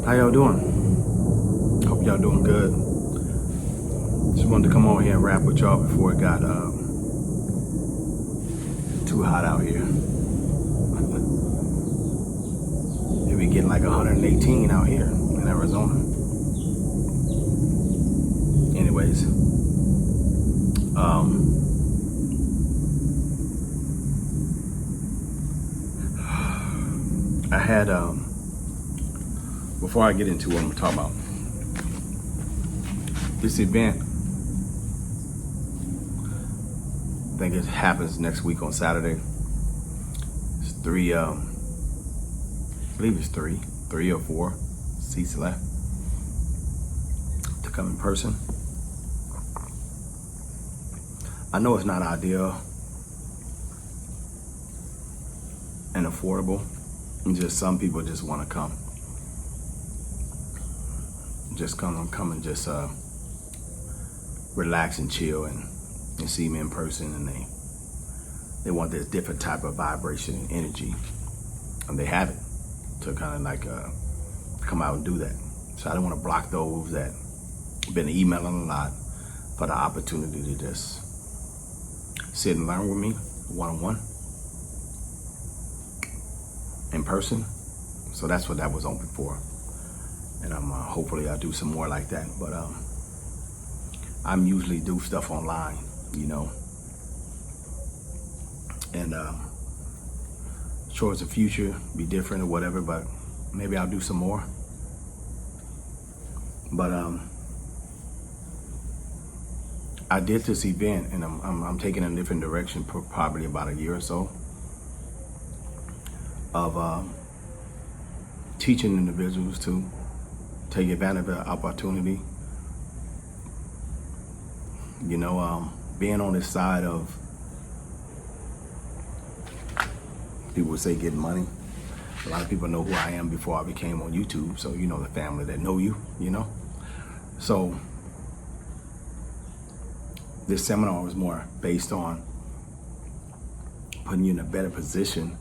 How y'all doing? Hope y'all doing good. Just wanted to come on here and rap with y'all before it got too hot out here. It be getting like 118 out here in Arizona. Anyways, I had before I get into what I'm talking about, this event, I think it happens next week on Saturday. It's I believe it's three or four seats left to come in person. I know it's not ideal and affordable. Just some people just want to come. Just come and just relax and chill and see me in person, and they want this different type of vibration and energy, and they have it to kind of like come out and do that. So I don't want to block those that have been emailing a lot for the opportunity to just sit and learn with me one-on-one in person. So that's what that was open for. And hopefully I'll do some more like that. But I'm usually do stuff online, you know. And sure, it's the future, be different or whatever, but maybe I'll do some more. But I did this event, and I'm taking a different direction, probably about a year or so, of teaching individuals to take advantage of the opportunity. You know, being on this side of, people would say, getting money. A lot of people know who I am before I became on YouTube, so you know the family that know you, you know. So this seminar was more based on putting you in a better position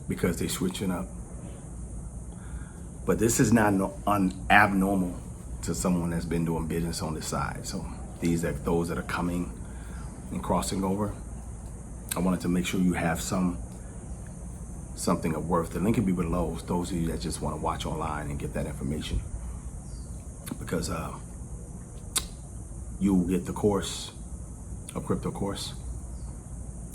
because they're switching up. But this is not abnormal to someone that's been doing business on the side. So these are those that are coming and crossing over. I wanted to make sure you have something of worth. The link will be below. Those of you that just want to watch online and get that information, because you will get the course, a crypto course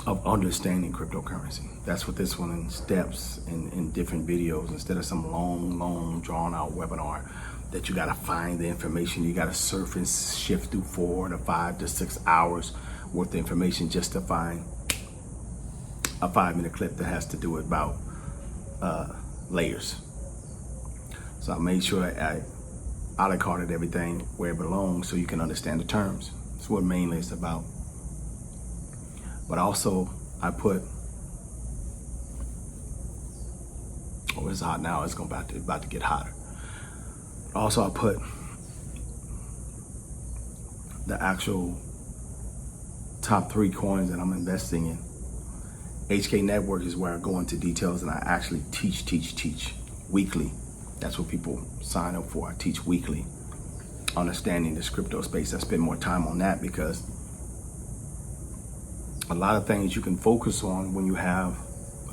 of understanding cryptocurrency. That's what this one in steps in different videos, instead of some long drawn out webinar that you gotta find the information. You gotta surf and shift through 4 to 5 to 6 hours worth of information just to find a 5-minute clip that has to do about layers. So I made sure I a la carte everything where it belongs so you can understand the terms. That's what mainly it's about. But also I put, oh, it's hot now, it's about to get hotter. Also I put the actual top 3 coins that I'm investing in. HK Network is where I go into details and I actually teach weekly. That's what people sign up for. I teach weekly, understanding this crypto space. I spend more time on that because a lot of things you can focus on when you have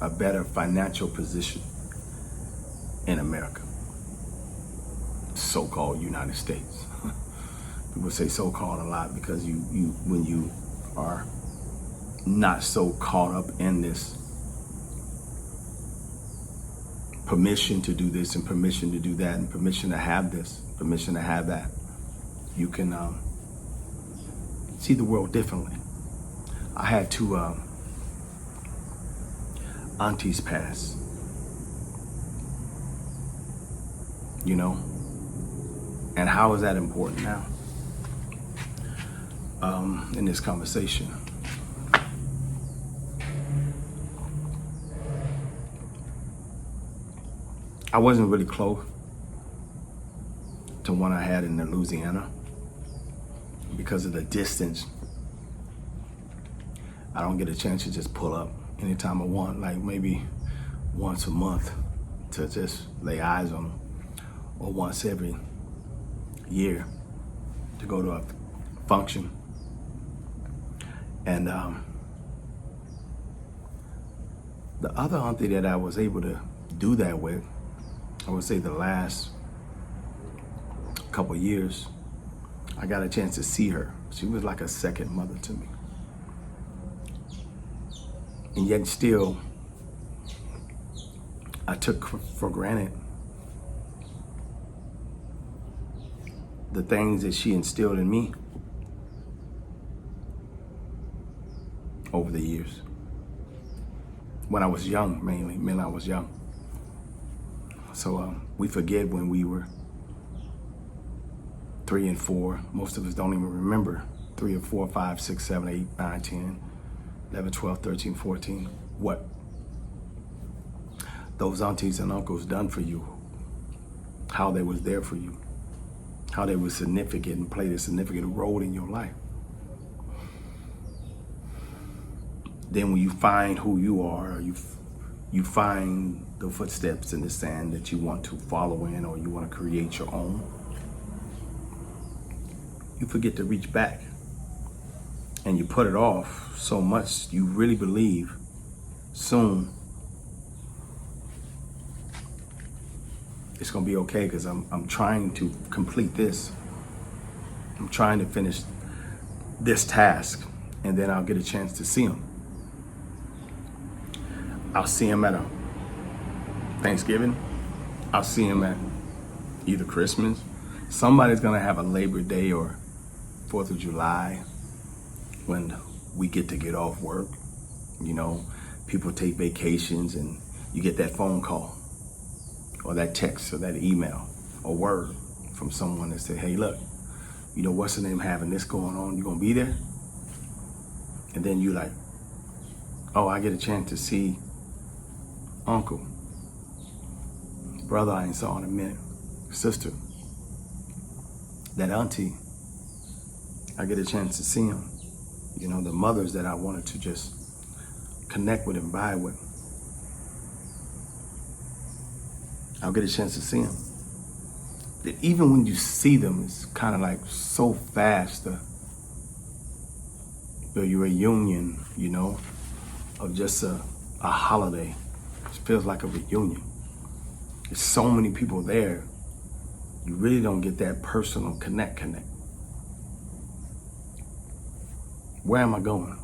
a better financial position in America, so-called United States. People say so-called a lot because when you are not so caught up in this permission to do this and permission to do that and permission to have this, permission to have that, you can see the world differently. I had 2 aunties pass, you know, and how is that important now in this conversation? I wasn't really close to one I had in Louisiana because of the distance. I don't get a chance to just pull up anytime I want, like maybe once a month. to just lay eyes on them, or once every year to go to a function. And the other auntie that I was able to do that with, I would say the last couple years, I got a chance to see her. She was like a second mother to me. And yet still, I took for granted the things that she instilled in me over the years. When I was young, mainly, when I was young. So we forget when we were 3 and 4. Most of us don't even remember 3 or 4, 5, 6, 7, 8, 9, 10, 11, 12, 13, 14. What those aunties and uncles done for you, how they was there for you, how they were significant and played a significant role in your life. Then when you find who you are, you find the footsteps in the sand that you want to follow in, or you want to create your own, you forget to reach back, and you put it off so much. You really believe soon it's gonna be okay, because I'm trying to complete this. I'm trying to finish this task, and then I'll get a chance to see them. I'll see him at a Thanksgiving. I'll see him at either Christmas. Somebody's gonna have a Labor Day or 4th of July when we get off work. You know, people take vacations and you get that phone call or that text or that email or word from someone that said, hey, look, you know, what's the name having this going on? You gonna be there? And then you like, oh, I get a chance to see uncle, brother I ain't saw in a minute, sister, that auntie, I get a chance to see them. You know, the mothers that I wanted to just connect with and vibe with, I'll get a chance to see them. That even when you see them, it's kind of like so fast, the reunion, you know, of just a holiday. It feels like a reunion. There's so many people there, you really don't get that personal connect. Where am I going?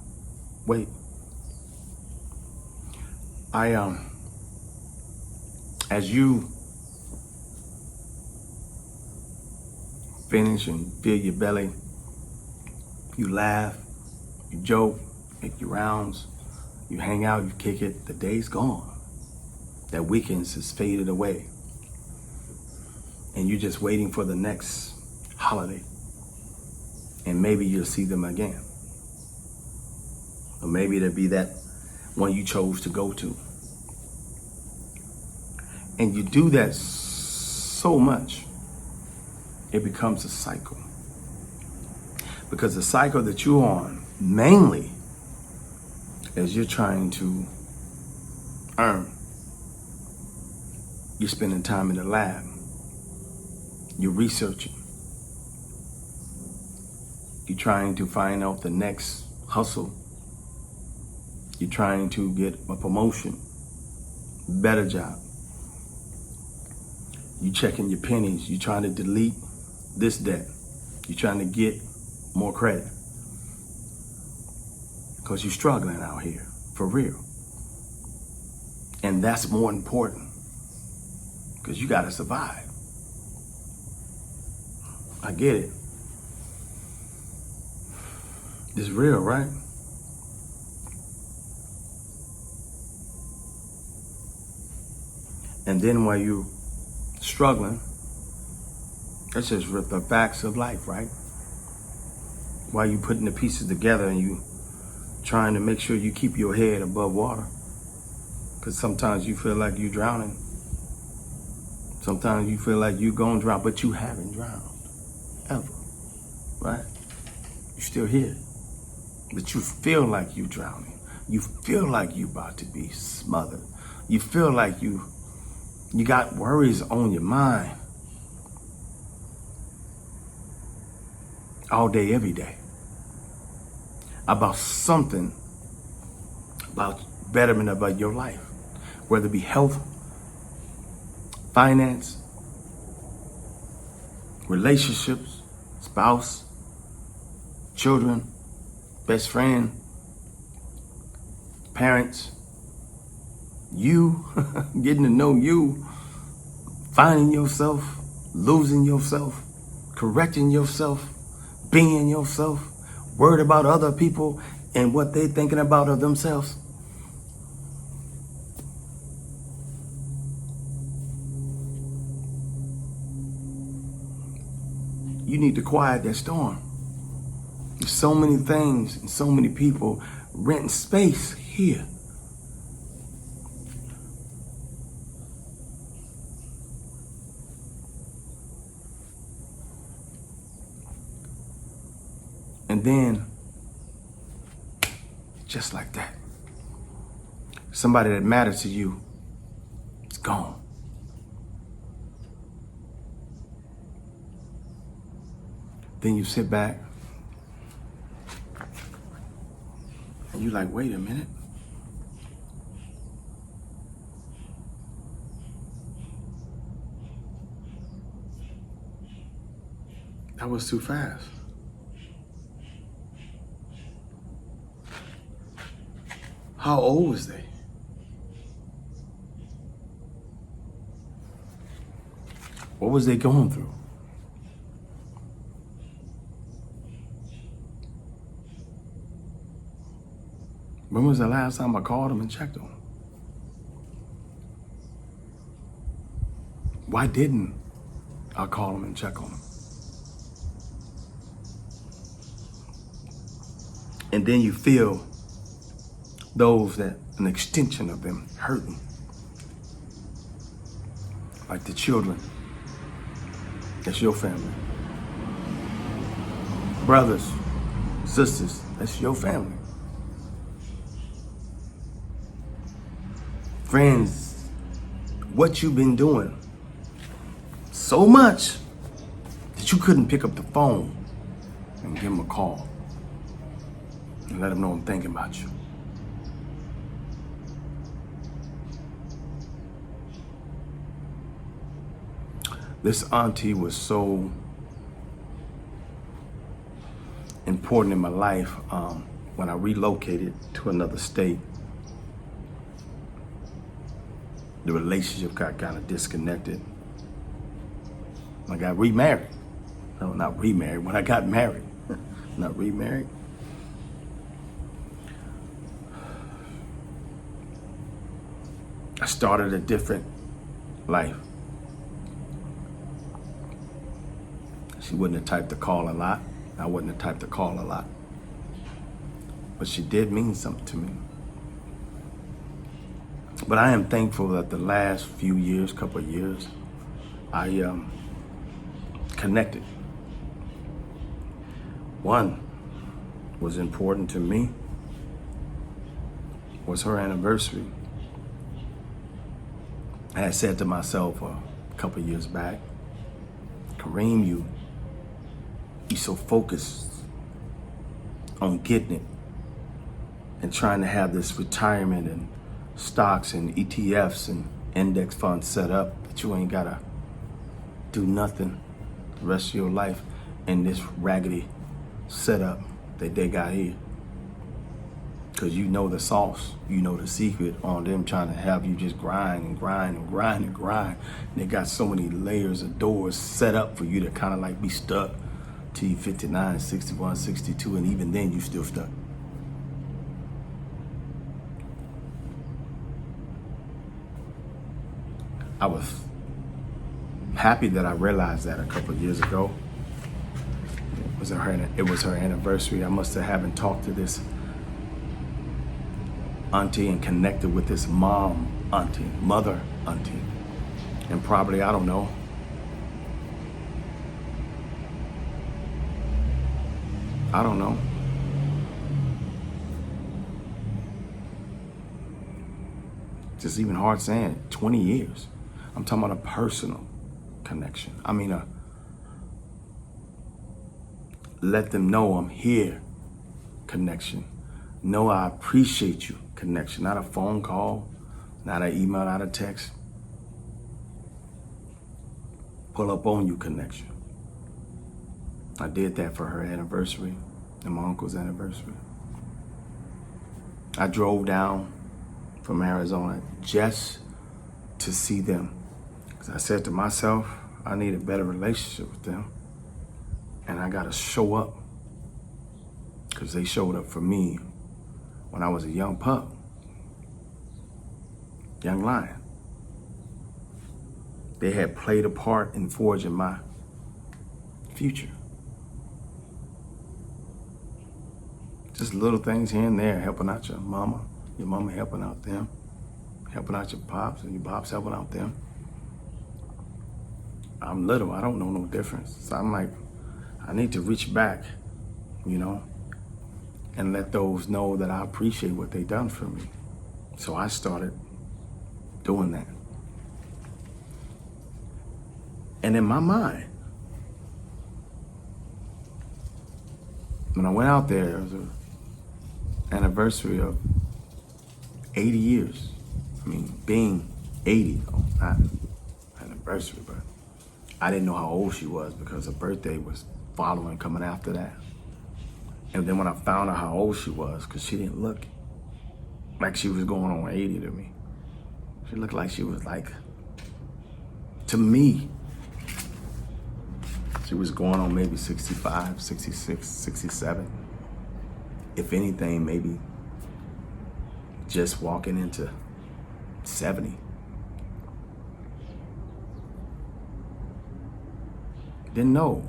Wait. As you finish and fill your belly, you laugh, you joke, make your rounds, you hang out, you kick it, the day's gone. That weekend's just faded away. And you're just waiting for the next holiday. And maybe you'll see them again. Or maybe it'll be that one you chose to go to. And you do that so much, it becomes a cycle. Because the cycle that you're on, mainly, as you're trying to earn, you're spending time in the lab, you're researching, you're trying to find out the next hustle, you're trying to get a promotion, better job. You checking your pennies. You're trying to delete this debt. You're trying to get more credit. Because you're struggling out here, for real. And that's more important. Because you got to survive. I get it. It's real, right? And then while you struggling, that's just the facts of life, right? While you putting the pieces together and you trying to make sure you keep your head above water, because sometimes you feel like you're drowning. Sometimes you feel like you're gonna drown, but you haven't drowned ever, right? You're still here, but you feel like you're drowning. You feel like you're about to be smothered. You feel like you You got worries on your mind all day, every day about something, about betterment about your life, whether it be health, finance, relationships, spouse, children, best friend, parents, you, getting to know you, finding yourself, losing yourself, correcting yourself, being yourself, worried about other people and what they're thinking about of themselves. You need to quiet that storm. There's so many things and so many people renting space here. And then, just like that, somebody that matters to you is gone. Then you sit back and you're like, wait a minute. That was too fast. How old was they? What was they going through? When was the last time I called them and checked on them? Why didn't I call them and check on them? And then you feel those that an extension of them hurting. Like the children. That's your family. Brothers, sisters, that's your family. Friends, what you've been doing so much that you couldn't pick up the phone and give them a call and let them know I'm thinking about you. This auntie was so important in my life when I relocated to another state. The relationship got kind of disconnected. I got remarried. No, not remarried. When I got married, not remarried. I started a different life. She wouldn't have typed the call a lot. I wouldn't have typed the call a lot. But she did mean something to me. But I am thankful that the last few years, couple of years, I connected. One was important to me was her anniversary. I had said to myself a couple of years back, Kareem, you're so focused on getting it and trying to have this retirement and stocks and ETFs and index funds set up that you ain't gotta do nothing the rest of your life in this raggedy setup that they got here. Because you know the sauce, you know the secret on them trying to have you just grind and grind and grind and grind. And they got so many layers of doors set up for you to kind of like be stuck till you 59, 61, 62, and even then you still stuck. I was happy that I realized that a couple of years ago. It was her anniversary. I must have haven't talked to this auntie and connected with this mom auntie, mother auntie, and probably, I don't know, just even hard saying it, 20 years. I'm talking about a personal connection. I mean, let them know I'm here connection. Know I appreciate you connection. Not a phone call, not an email, not a text. Pull up on you connection. I did that for her anniversary and my uncle's anniversary. I drove down from Arizona just to see them. Because I said to myself, I need a better relationship with them. And I gotta show up. Because they showed up for me when I was a young pup. Young lion. They had played a part in forging my future. Just little things here and there, helping out your mama helping out them, helping out your pops, and your pops helping out them. I'm little, I don't know no difference. So I'm like, I need to reach back, and let those know that I appreciate what they done for me. So I started doing that. And in my mind, when I went out there, it was an anniversary of 80 years. I mean, being 80, not anniversary, but I didn't know how old she was because her birthday was coming after that. And then when I found out how old she was, because she didn't look like she was going on 80 to me. She looked like she was to me, she was going on maybe 65, 66, 67. If anything, maybe just walking into 70. Didn't know.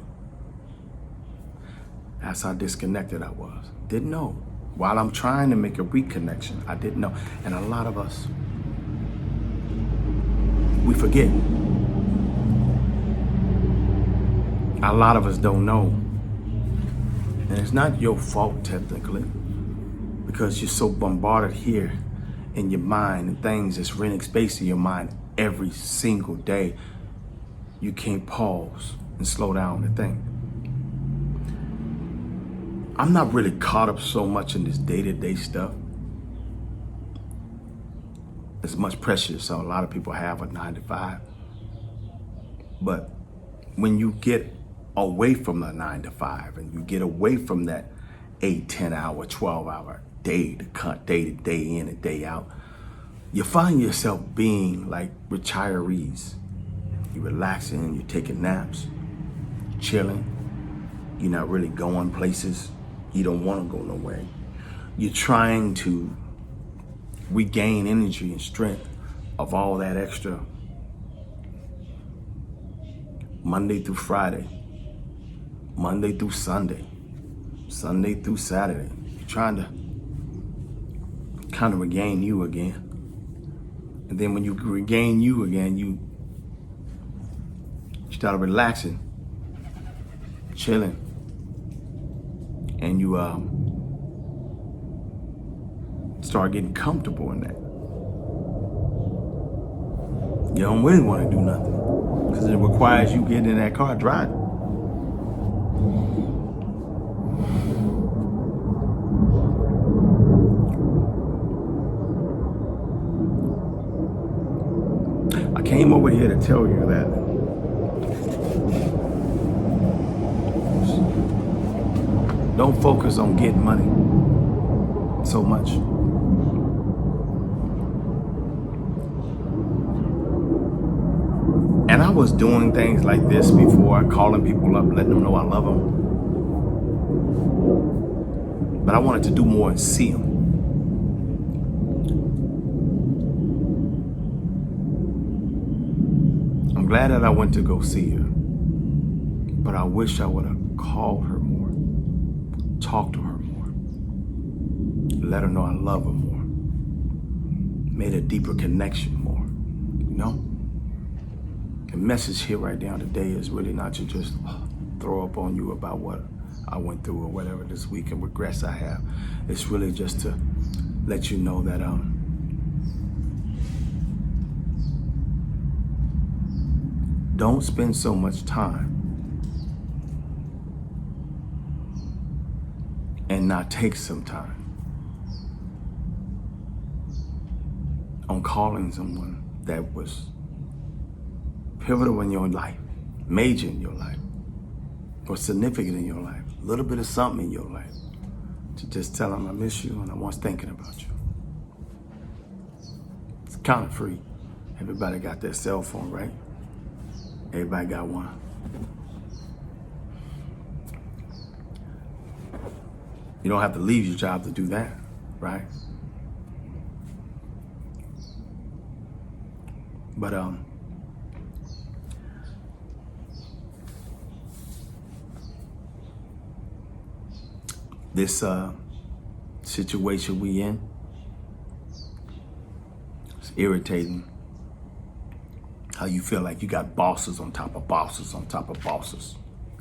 That's how disconnected I was. Didn't know. While I'm trying to make a reconnection, I didn't know. And a lot of us, we forget. A lot of us don't know. And it's not your fault technically, because you're so bombarded here in your mind and things that's renting space in your mind every single day. You can't pause and slow down and think. I'm not really caught up so much in this day-to-day stuff. As much pressure as a lot of people have at 9 to 5. But when you get away from the 9 to 5 and you get away from that 8, 10 hour, 12 hour day to day in and day out, you find yourself being like retirees. You're relaxing, you're taking naps, chilling. You're not really going places. You don't want to go nowhere. You're trying to regain energy and strength of all that extra Monday through Friday, Monday through Sunday, Sunday through Saturday. You're trying to kind of regain you again. And then when you regain you again, you start relaxing, chilling, and you start getting comfortable in that. You don't really want to do nothing because it requires you getting in that car driving. I came over here to tell you that don't focus on getting money so much. And I was doing things like this before, calling people up, letting them know I love them. But I wanted to do more and see them. I'm glad that I went to go see her, but I wish I would have called her more, talked to her more, let her know I love her more, made a deeper connection more, The message here right now today is really not to just throw up on you about what I went through or whatever this week and regrets I have. It's really just to let you know that Don't spend so much time and not take some time on calling someone that was pivotal in your life, major in your life, or significant in your life, a little bit of something in your life, to just tell them I miss you and I was thinking about you. It's kind of free. Everybody got their cell phone, right? Everybody got one. You don't have to leave your job to do that, right? But this situation we in, it's irritating how you feel like you got bosses on top of bosses on top of bosses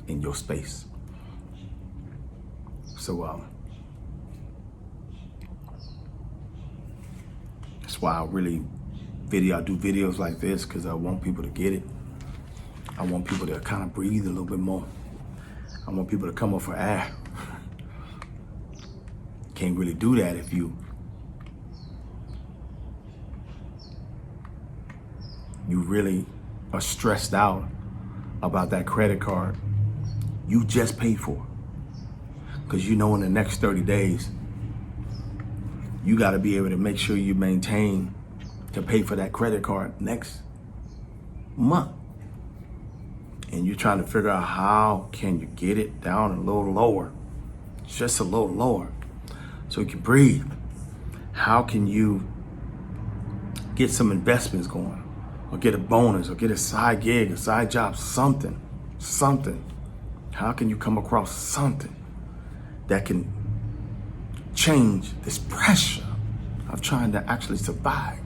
in your space. So that's why I do videos like this, because I want people to get it. I want people to kind of breathe a little bit more. I want people to come up for air. Can't really do that if you really are stressed out about that credit card you just paid for. Because you know in the next 30 days, you got to be able to make sure you maintain to pay for that credit card next month. And you're trying to figure out how can you get it down a little lower, just a little lower, so you can breathe. How can you get some investments going, or get a bonus, or get a side gig, a side job, something. How can you come across something that can change this pressure of trying to actually survive?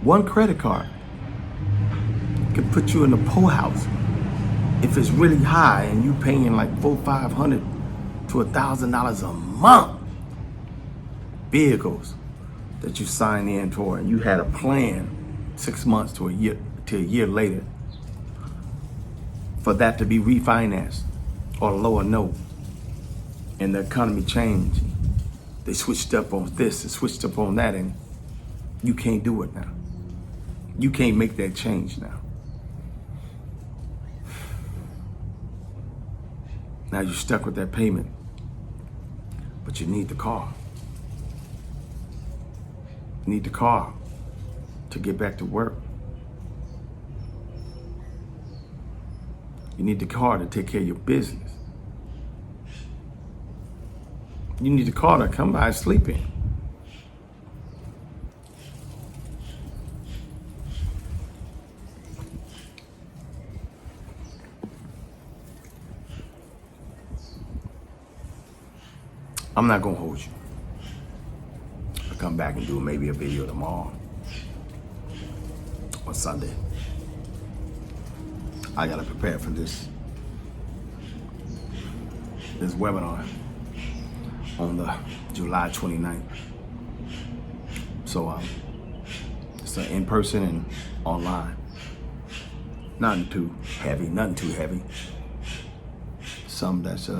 One credit card can put you in the poorhouse if it's really high and you paying like $400-500 to $1,000 a month. Vehicles that you sign in for and you had a plan 6 months to a year later for that to be refinanced or a lower note, and the economy changed. They switched up on this, they switched up on that, and you can't do it now. You can't make that change now. Now you're stuck with that payment, but you need the car. You need the car to get back to work. You need the car to take care of your business. You need the car to come by and sleep in. I'm not gonna hold you. I'll come back and do maybe a video tomorrow or Sunday. I gotta prepare for this webinar on the July 29th. So it's an in-person and online. Nothing too heavy. Some that's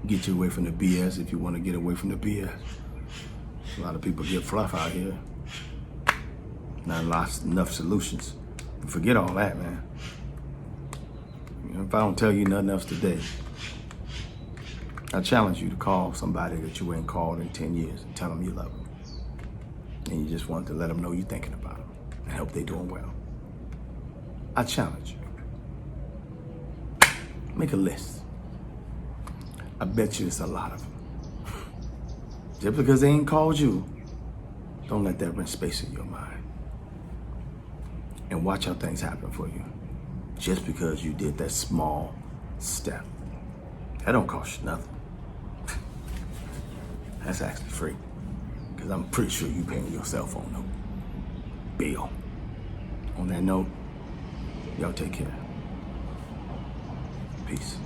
get you away from the BS if you want to get away from the BS. A lot of people get fluff out here. Not enough solutions. Forget all that, man. You know, if I don't tell you nothing else today, I challenge you to call somebody that you ain't called in 10 years and tell them you love them. And you just want to let them know you're thinking about them and hope they're doing well. I challenge you. Make a list. I bet you it's a lot of them. Just because they ain't called you, don't let that rent space in your mind. And watch how things happen for you. Just because you did that small step. That don't cost you nothing. That's actually free. Because I'm pretty sure you paying your cell phone note. Bill. On that note, y'all take care. Peace.